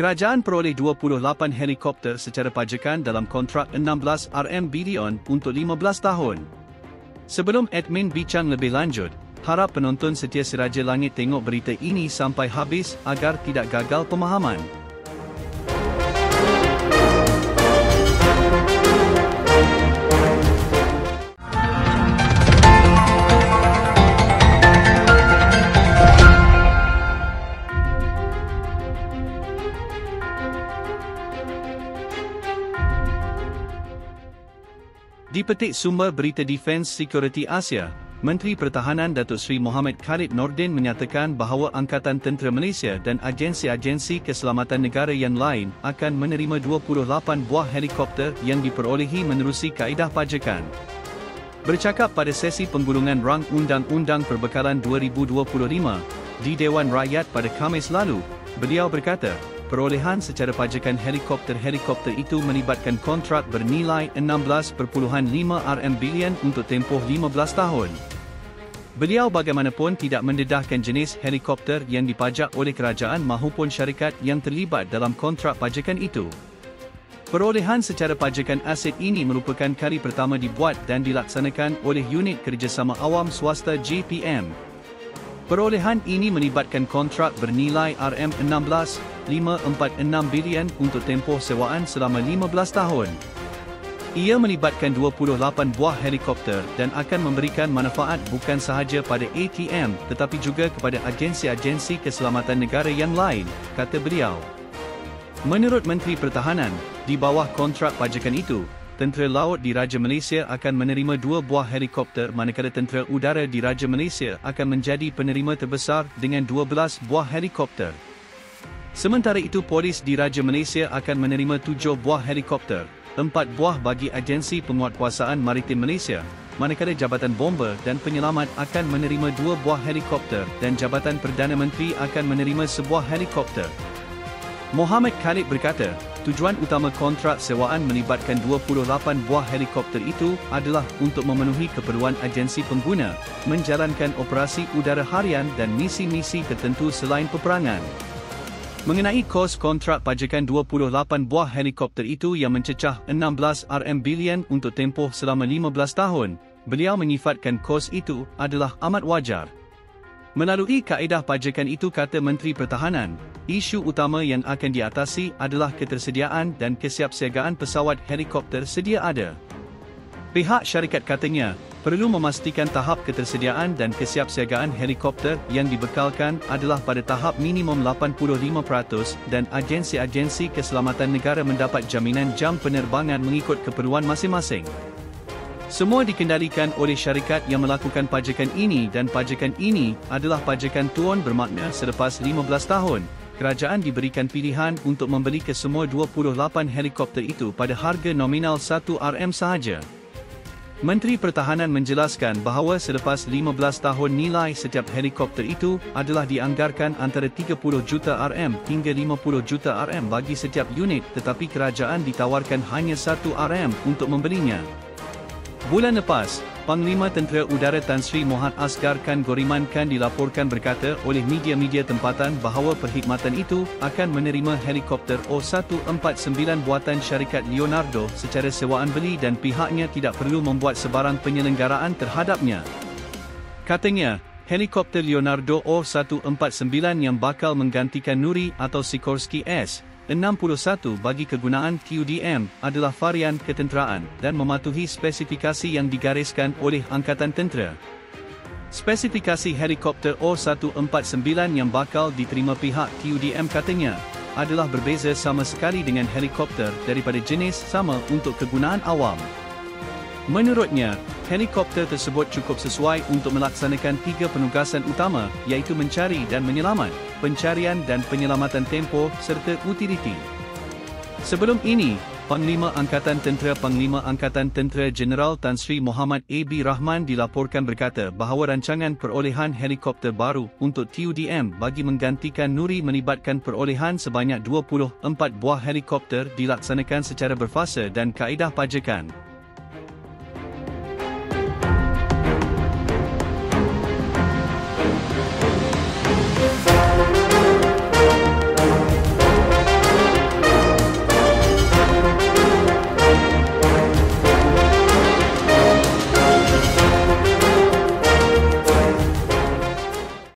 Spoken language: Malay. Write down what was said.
Kerajaan peroleh 28 helikopter secara pajakan dalam kontrak 16 bilion untuk 15 tahun. Sebelum admin bincang lebih lanjut, harap penonton setia Si Raja Langit tengok berita ini sampai habis agar tidak gagal pemahaman. Dipetik sumber berita Defence Security Asia, Menteri Pertahanan Datuk Seri Mohamed Khalid Nordin menyatakan bahawa Angkatan Tentera Malaysia dan agensi-agensi keselamatan negara yang lain akan menerima 28 buah helikopter yang diperolehi menerusi kaedah pajakan. Bercakap pada sesi penggulungan rang Undang-Undang Perbekalan 2025 di Dewan Rakyat pada Khamis lalu, beliau berkata, perolehan secara pajakan helikopter-helikopter itu melibatkan kontrak bernilai 16.5 bilion untuk tempoh 15 tahun. Beliau bagaimanapun tidak mendedahkan jenis helikopter yang dipajak oleh kerajaan mahupun syarikat yang terlibat dalam kontrak pajakan itu. Perolehan secara pajakan aset ini merupakan kali pertama dibuat dan dilaksanakan oleh Unit Kerjasama Awam Swasta JPM. Perolehan ini melibatkan kontrak bernilai RM16.546 bilion untuk tempoh sewaan selama 15 tahun. Ia melibatkan 28 buah helikopter dan akan memberikan manfaat bukan sahaja pada ATM tetapi juga kepada agensi-agensi keselamatan negara yang lain, kata beliau. Menurut Menteri Pertahanan, di bawah kontrak pajakan itu, Tentera Laut Diraja Malaysia akan menerima 2 buah helikopter manakala Tentera Udara Diraja Malaysia akan menjadi penerima terbesar dengan 12 buah helikopter. Sementara itu Polis Diraja Malaysia akan menerima 7 buah helikopter, 4 buah bagi Agensi Penguatkuasaan Maritim Malaysia, manakala Jabatan Bomber dan Penyelamat akan menerima 2 buah helikopter dan Jabatan Perdana Menteri akan menerima sebuah helikopter. Mohamed Khalid berkata, tujuan utama kontrak sewaan melibatkan 28 buah helikopter itu adalah untuk memenuhi keperluan agensi pengguna, menjalankan operasi udara harian dan misi-misi tertentu selain peperangan. Mengenai kos kontrak pajakan 28 buah helikopter itu yang mencecah 16 bilion untuk tempoh selama 15 tahun, beliau menyifatkan kos itu adalah amat wajar. Melalui kaedah pajakan itu, kata Menteri Pertahanan, isu utama yang akan diatasi adalah ketersediaan dan kesiapsiagaan pesawat helikopter sedia ada. Pihak syarikat katanya, perlu memastikan tahap ketersediaan dan kesiapsiagaan helikopter yang dibekalkan adalah pada tahap minimum 85% dan agensi-agensi keselamatan negara mendapat jaminan jam penerbangan mengikut keperluan masing-masing. Semua dikendalikan oleh syarikat yang melakukan pajakan ini dan pajakan ini adalah pajakan tuan bermakna selepas 15 tahun, kerajaan diberikan pilihan untuk membeli kesemua 28 helikopter itu pada harga nominal 1 RM sahaja. Menteri Pertahanan menjelaskan bahawa selepas 15 tahun nilai setiap helikopter itu adalah dianggarkan antara 30 juta RM hingga 50 juta RM bagi setiap unit, tetapi kerajaan ditawarkan hanya 1 RM untuk membelinya. Bulan lepas, Panglima Tentera Udara Tan Sri Mohd Asgar Khan Goriman Khan dilaporkan berkata oleh media-media tempatan bahawa perkhidmatan itu akan menerima helikopter O149 buatan syarikat Leonardo secara sewaan beli dan pihaknya tidak perlu membuat sebarang penyelenggaraan terhadapnya. Katanya, helikopter Leonardo O149 yang bakal menggantikan Nuri atau Sikorsky S-61 bagi kegunaan TUDM adalah varian ketenteraan dan mematuhi spesifikasi yang digariskan oleh Angkatan Tentera. Spesifikasi helikopter O149 yang bakal diterima pihak TUDM katanya adalah berbeza sama sekali dengan helikopter daripada jenis sama untuk kegunaan awam. Menurutnya, helikopter tersebut cukup sesuai untuk melaksanakan 3 penugasan utama, iaitu mencari dan menyelamat, pencarian dan penyelamatan tempoh serta utiliti. Sebelum ini, Panglima Angkatan Tentera Jeneral Tan Sri Muhammad A.B. Rahman dilaporkan berkata bahawa rancangan perolehan helikopter baru untuk TUDM bagi menggantikan Nuri melibatkan perolehan sebanyak 24 buah helikopter dilaksanakan secara berfasa dan kaedah pajakan.